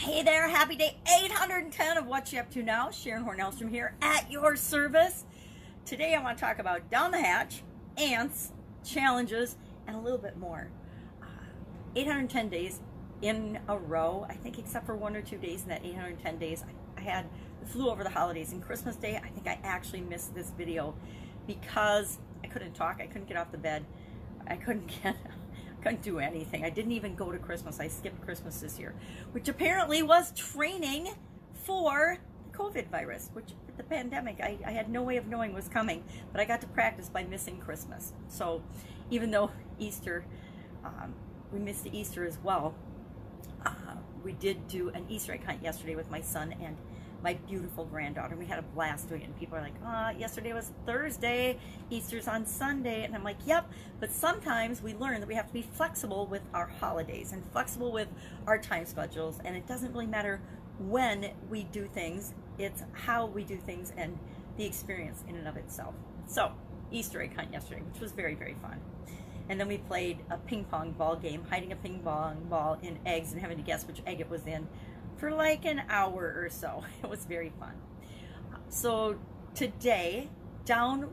Hey there, happy day 810 of What You Up To Now. Sharon Horne-Ellstrom here at your service. Today I want to talk about down the hatch, ants, challenges, and a little bit more. 810 days in a row, I think, except for 1 or 2 days in that 810 days. I had the flu over the holidays, and Christmas Day, I think I actually missed this video because I couldn't talk, I couldn't get off the bed, I couldn't do anything. I didn't even go to Christmas. I skipped Christmas this year, which apparently was training for the COVID virus, which the pandemic, I had no way of knowing was coming, but I got to practice by missing Christmas. So even though Easter, we missed the Easter as well, we did do an Easter egg hunt yesterday with my son and my beautiful granddaughter. We had a blast doing it, and people are like, yesterday was Thursday, Easter's on Sunday, and I'm like, yep, but sometimes we learn that we have to be flexible with our holidays and flexible with our time schedules, and it doesn't really matter when we do things, it's how we do things and the experience in and of itself. So, Easter egg hunt yesterday, which was very, very fun. And then we played a ping pong ball game, hiding a ping pong ball in eggs and having to guess which egg it was in, for like an hour or so. It was very fun. So today, down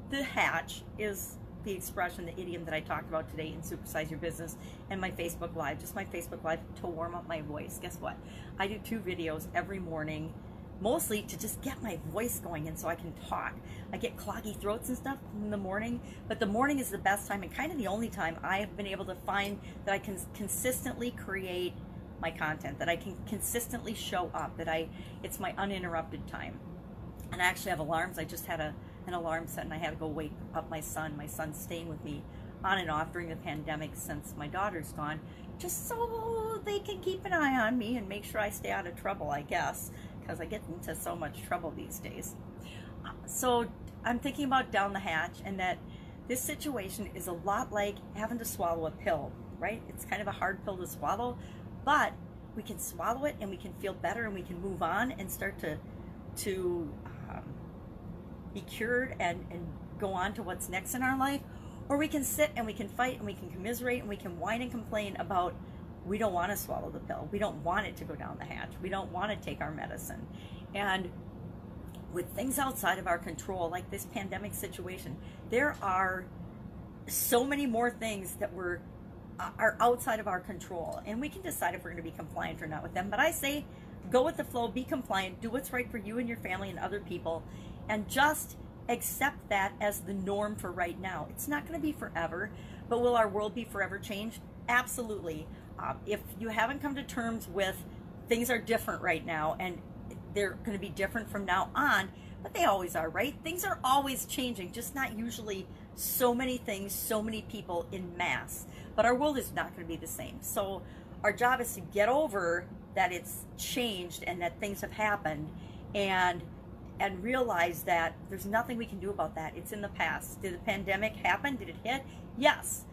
the hatch is the expression, the idiom that I talked about today in Supersize Your Business and my Facebook Live, just my Facebook Live to warm up my voice. Guess what? I do 2 videos every morning, mostly to just get my voice going and so I can talk. I get cloggy throats and stuff in the morning, but the morning is the best time and kind of the only time I have been able to find that I can consistently create my content, that I can consistently show up, that it's my uninterrupted time. And I actually have alarms. I just had an alarm set, and I had to go wake up my son. My son's staying with me on and off during the pandemic since my daughter's gone, just so they can keep an eye on me and make sure I stay out of trouble, I guess, because I get into so much trouble these days. So I'm thinking about down the hatch, and that this situation is a lot like having to swallow a pill, right? It's kind of a hard pill to swallow, but we can swallow it and we can feel better and we can move on and start to be cured and go on to what's next in our life. Or we can sit and we can fight and we can commiserate and we can whine and complain about we don't want to swallow the pill. We don't want it to go down the hatch. We don't want to take our medicine. And with things outside of our control, like this pandemic situation, there are so many more things that are outside of our control, and we can decide if we're going to be compliant or not with them. But I say go with the flow, be compliant, do what's right for you and your family and other people, and just accept that as the norm for right now. It's not going to be forever, but will our world be forever changed? Absolutely. If you haven't come to terms with things are different right now, and they're going to be different from now on, but they always are, right? Things are always changing, just not usually so many things, so many people in mass. But our world is not going to be the same. So our job is to get over that it's changed and that things have happened, and realize that there's nothing we can do about that. It's in the past. Did the pandemic happen? Did it hit? Yes.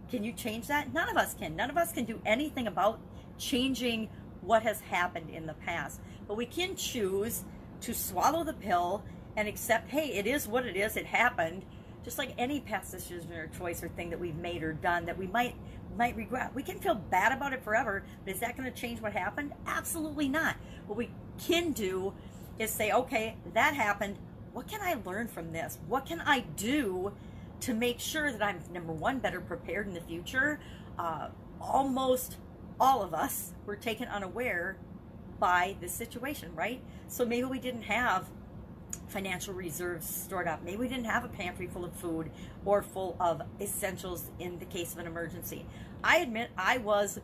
Can you change that? None of us can. None of us can do anything about changing what has happened in the past. But we can choose to swallow the pill and accept, hey, it is what it is. It happened. Just like any past decision or choice or thing that we've made or done that we might regret. We can feel bad about it forever, but is that going to change what happened? Absolutely not. What we can do is say, okay, that happened. What can I learn from this? What can I do to make sure that I'm, number one, better prepared in the future? Almost all of us were taken unaware by this situation, right? So maybe we didn't have financial reserves stored up. Maybe we didn't have a pantry full of food or full of essentials in the case of an emergency. I admit I was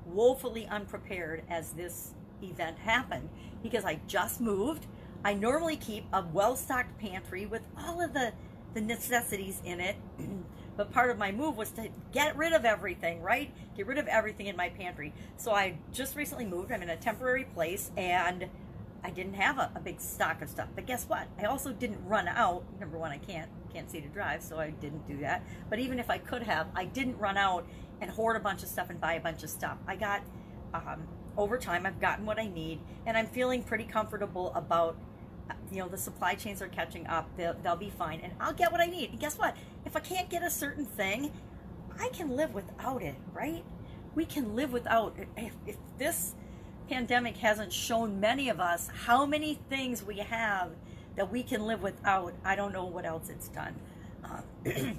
woefully unprepared as this event happened because I just moved. I normally keep a well-stocked pantry with all of the necessities in it, but part of my move was to get rid of everything, right? Get rid of everything in my pantry. So I just recently moved. I'm in a temporary place, and I didn't have a big stock of stuff. But guess what? I also didn't run out. Number one, I can't see to drive, so I didn't do that. But even if I could have, I didn't run out and hoard a bunch of stuff and buy a bunch of stuff. I got, over time, I've gotten what I need, and I'm feeling pretty comfortable about, the supply chains are catching up. They'll be fine, and I'll get what I need. And guess what? If I can't get a certain thing, I can live without it, right? We can live without it. If this pandemic hasn't shown many of us how many things we have that we can live without. I don't know what else it's done.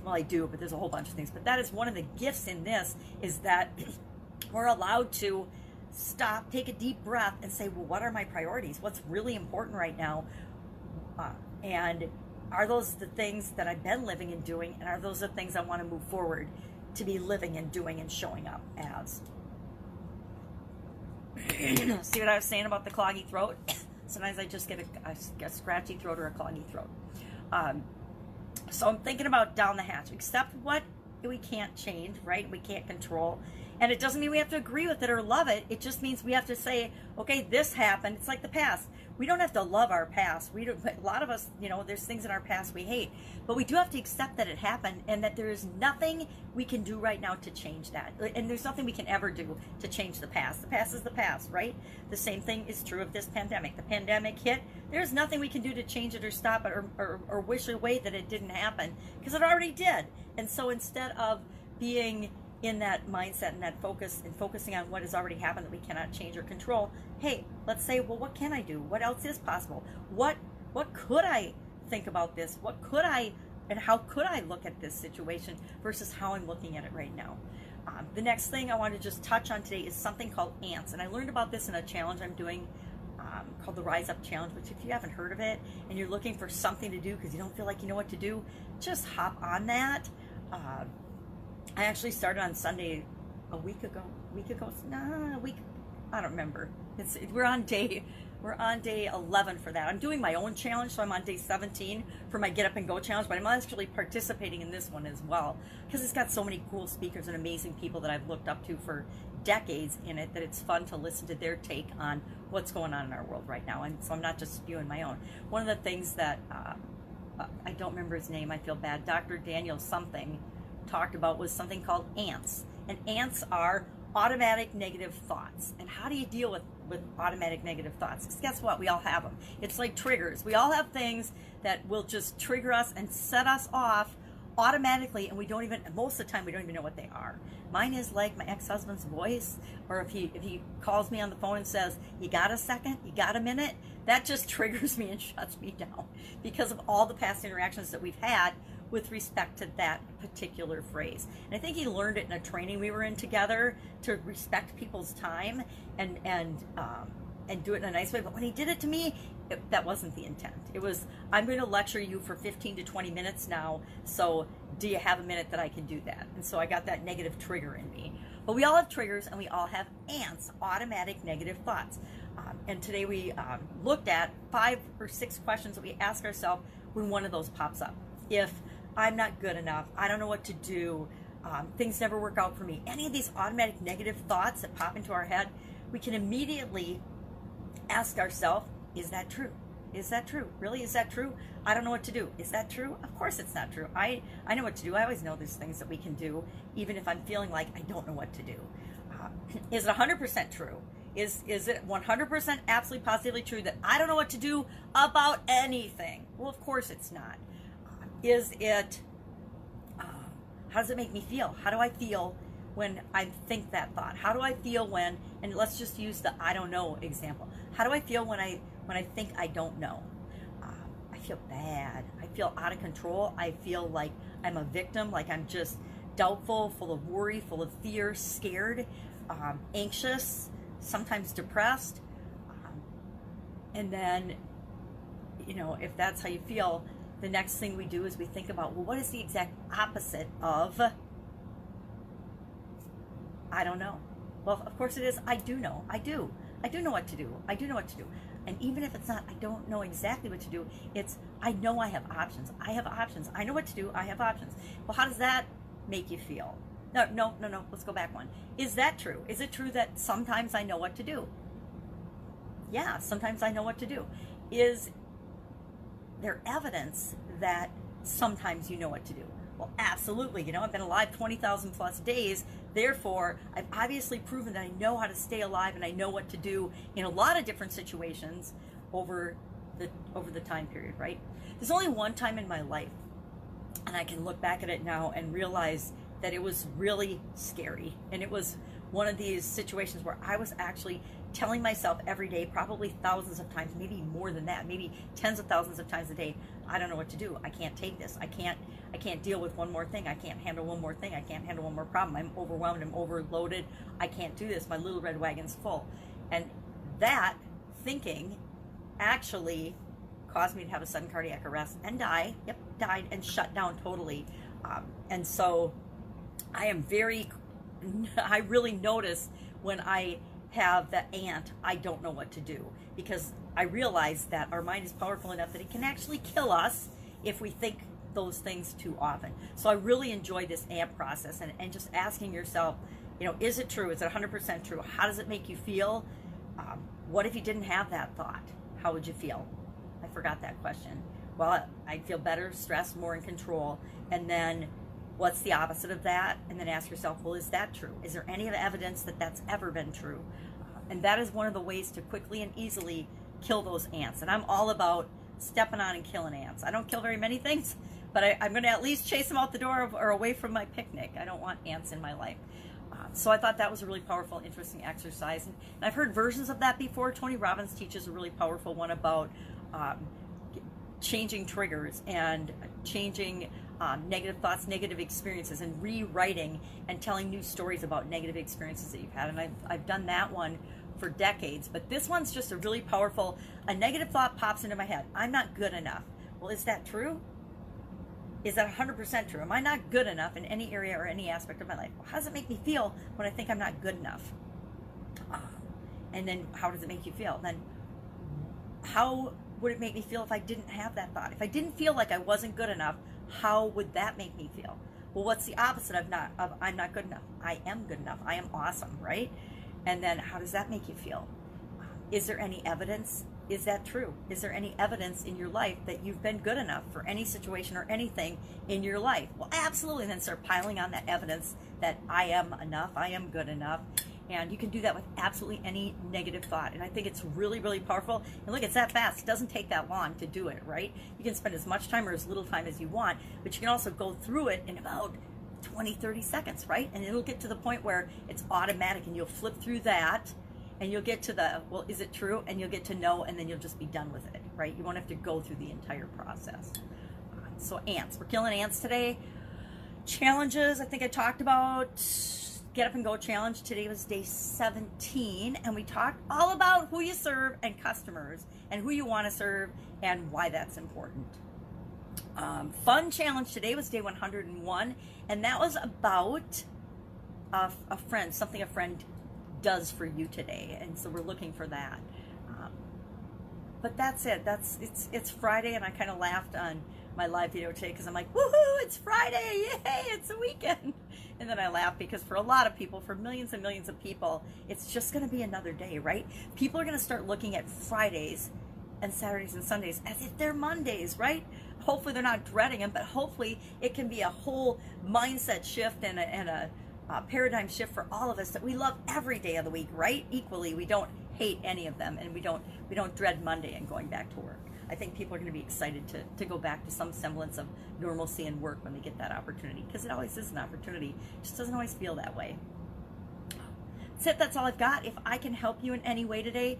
Well, I do, but there's a whole bunch of things. But that is one of the gifts in this, is that we're allowed to stop, take a deep breath, and say, well, what are my priorities? What's really important right now? And are those the things that I've been living and doing? And are those the things I want to move forward to be living and doing and showing up as? See what I was saying about the cloggy throat? Sometimes I just get a scratchy throat or a cloggy throat. So I'm thinking about down the hatch. Accept what we can't change, right? We can't control. And it doesn't mean we have to agree with it or love it. It just means we have to say, okay, this happened. It's like the past. We don't have to love our past. A lot of us, there's things in our past we hate. But we do have to accept that it happened and that there is nothing we can do right now to change that. And there's nothing we can ever do to change the past. The past is the past, right? The same thing is true of this pandemic. The pandemic hit. There's nothing we can do to change it or stop it or wish away that it didn't happen, because it already did. And so instead of being in that mindset and that focus and focusing on what has already happened that we cannot change or control, hey, let's say, well, what can I do? What else is possible? What could I think about this? What could I, and how could I look at this situation versus how I'm looking at it right now? The next thing I want to just touch on today is something called ants. And I learned about this in a challenge I'm doing called the Rise Up Challenge, which if you haven't heard of it and you're looking for something to do because you don't feel like you know what to do, just hop on that. I actually started on Sunday a week ago, I don't remember. We're on day 11 for that. I'm doing my own challenge, so I'm on day 17 for my Get Up and Go challenge, but I'm actually participating in this one as well because it's got so many cool speakers and amazing people that I've looked up to for decades in it, that it's fun to listen to their take on what's going on in our world right now. And so I'm not just spewing my own. One of the things that I don't remember his name, I feel bad, Dr. Daniel something talked about was something called ants. And ants are automatic negative thoughts. And how do you deal with automatic negative thoughts? Because guess what? We all have them. It's like triggers. We all have things that will just trigger us and set us off automatically, and most of the time we don't even know what they are. Mine is like my ex-husband's voice, or if he calls me on the phone and says, you got a second, you got a minute, that just triggers me and shuts me down because of all the past interactions that we've had with respect to that particular phrase. And I think he learned it in a training we were in together, to respect people's time and do it in a nice way. But when he did it to me, that wasn't the intent. It was, I'm going to lecture you for 15 to 20 minutes now, so do you have a minute that I can do that? And so I got that negative trigger in me. But we all have triggers, and we all have ants, automatic negative thoughts. And today we looked at 5 or 6 questions that we ask ourselves when one of those pops up. If I'm not good enough, I don't know what to do, things never work out for me, any of these automatic negative thoughts that pop into our head, we can immediately ask ourselves, is that true? Is that true? Really, is that true? I don't know what to do. Is that true? Of course it's not true. I know what to do. I always know there's things that we can do, even if I'm feeling like I don't know what to do. Is it 100% true? Is it 100% absolutely positively true that I don't know what to do about anything? Well, of course it's not. Is it, how does it make me feel? How do I feel when I think that thought? How do I feel when, and let's just use the I don't know example. How do I feel when I think I don't know? I feel bad. I feel out of control. I feel like I'm a victim, like I'm just doubtful, full of worry, full of fear, scared, anxious, sometimes depressed. And then, if that's how you feel, the next thing we do is we think about, well, what is the exact opposite of I don't know? Well, of course it is, I do know. I do know what to do. I do know what to do. And even if it's not, I don't know exactly what to do, it's, I know I have options. I have options. I know what to do. I have options. Well, how does that make you feel? No. Let's go back one. Is that true? Is it true that sometimes I know what to do? Yeah, sometimes I know what to do. Is there evidence that sometimes you know what to do? Well, absolutely. I've been alive 20,000 plus days. Therefore, I've obviously proven that I know how to stay alive and I know what to do in a lot of different situations over the time period, right? There's only one time in my life, and I can look back at it now and realize that it was really scary. And it was one of these situations where I was actually telling myself every day, probably thousands of times, maybe more than that, maybe tens of thousands of times a day, I don't know what to do. I can't take this. I can't deal with one more thing. I can't handle one more thing. I can't handle one more problem. I'm overwhelmed. I'm overloaded. I can't do this. My little red wagon's full. And that thinking actually caused me to have a sudden cardiac arrest and die. Yep, died and shut down totally. And so I really notice when I have the ant, I don't know what to do, because I realize that our mind is powerful enough that it can actually kill us if we think those things too often. So I really enjoy this ant process and just asking yourself, is it true? Is it 100% true? How does it make you feel? What if you didn't have that thought? How would you feel? I forgot that question. Well, I'd feel better, stressed, more in control. And then what's the opposite of that? And then ask yourself, well, is that true? Is there any evidence that that's ever been true? And that is one of the ways to quickly and easily kill those ants. And I'm all about stepping on and killing ants. I don't kill very many things, but I'm going to at least chase them out the door or away from my picnic. I don't want ants in my life. So I thought that was a really powerful, interesting exercise. And I've heard versions of that before. Tony Robbins teaches a really powerful one about changing triggers and changing negative thoughts, negative experiences, and rewriting and telling new stories about negative experiences that you've had. And I've done that one for decades, but this one's just a really powerful, a negative thought pops into my head. I'm not good enough. Well, is that true? Is that 100% true? Am I not good enough in any area or any aspect of my life? Well, how does it make me feel when I think I'm not good enough? And then how does it make you feel? Then how would it make me feel if I didn't have that thought? If I didn't feel like I wasn't good enough, how would that make me feel? Well, what's the opposite of I'm not good enough? I am good enough. I am awesome, right? And then how does that make you feel? Is there any evidence? Is that true? Is there any evidence in your life that you've been good enough for any situation or anything in your life? Well, absolutely. And then start piling on that evidence that I am enough, I am good enough. And you can do that with absolutely any negative thought. And I think it's really, really powerful. And look, it's that fast. It doesn't take that long to do it, right? You can spend as much time or as little time as you want, but you can also go through it in about 20, 30 seconds, right? And it'll get to the point where it's automatic and you'll flip through that and you'll get to the, well, is it true? And you'll get to no, and then you'll just be done with it, right? You won't have to go through the entire process. So ants, we're killing ants today. Challenges, I think I talked about. Get Up and Go challenge. Today was day 17, and we talked all about who you serve and customers and who you want to serve and why that's important. Fun challenge today was day 101, and that was about a friend, something a friend does for you today, and so we're looking for that. But that's it. It's Friday, and I kind of laughed on my live video today because I'm like, woohoo, it's Friday, yay, it's a weekend. And then I laugh because for a lot of people, for millions and millions of people, it's just going to be another day, right? People are going to start looking at Fridays and Saturdays and Sundays as if they're Mondays, right? Hopefully they're not dreading them, but hopefully it can be a whole mindset shift and a paradigm shift for all of us that we love every day of the week, right? Equally, we don't hate any of them, and we don't dread Monday and going back to work. I think people are going to be excited to go back to some semblance of normalcy and work when they get that opportunity, because it always is an opportunity. It just doesn't always feel that way. That's it. That's all I've got. If I can help you in any way today,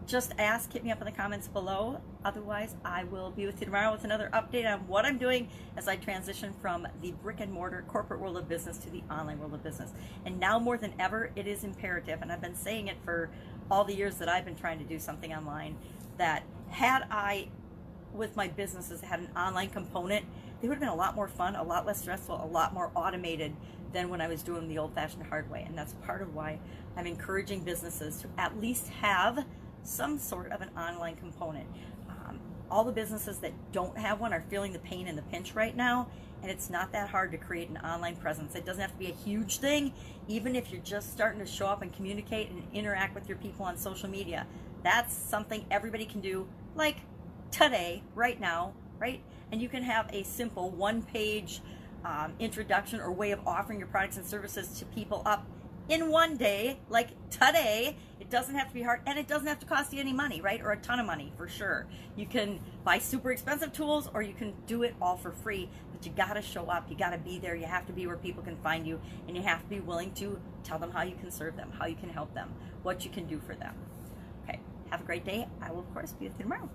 just ask. Hit me up in the comments below. Otherwise, I will be with you tomorrow with another update on what I'm doing as I transition from the brick and mortar corporate world of business to the online world of business. And now more than ever, it is imperative, and I've been saying it for all the years that I've been trying to do something online, that had I, with my businesses, had an online component, they would have been a lot more fun, a lot less stressful, a lot more automated than when I was doing the old-fashioned hard way. And that's part of why I'm encouraging businesses to at least have some sort of an online component. All the businesses that don't have one are feeling the pain and the pinch right now, and it's not that hard to create an online presence. It doesn't have to be a huge thing. Even if you're just starting to show up and communicate and interact with your people on social media, that's something everybody can do, like today, right now, right? And you can have a simple one-page introduction or way of offering your products and services to people up in one day, like today. It doesn't have to be hard, and it doesn't have to cost you any money, right? Or a ton of money, for sure. You can buy super expensive tools, or you can do it all for free, but you gotta show up, you gotta be there, you have to be where people can find you, and you have to be willing to tell them how you can serve them, how you can help them, what you can do for them. Okay, have a great day. I will, of course, be with you tomorrow.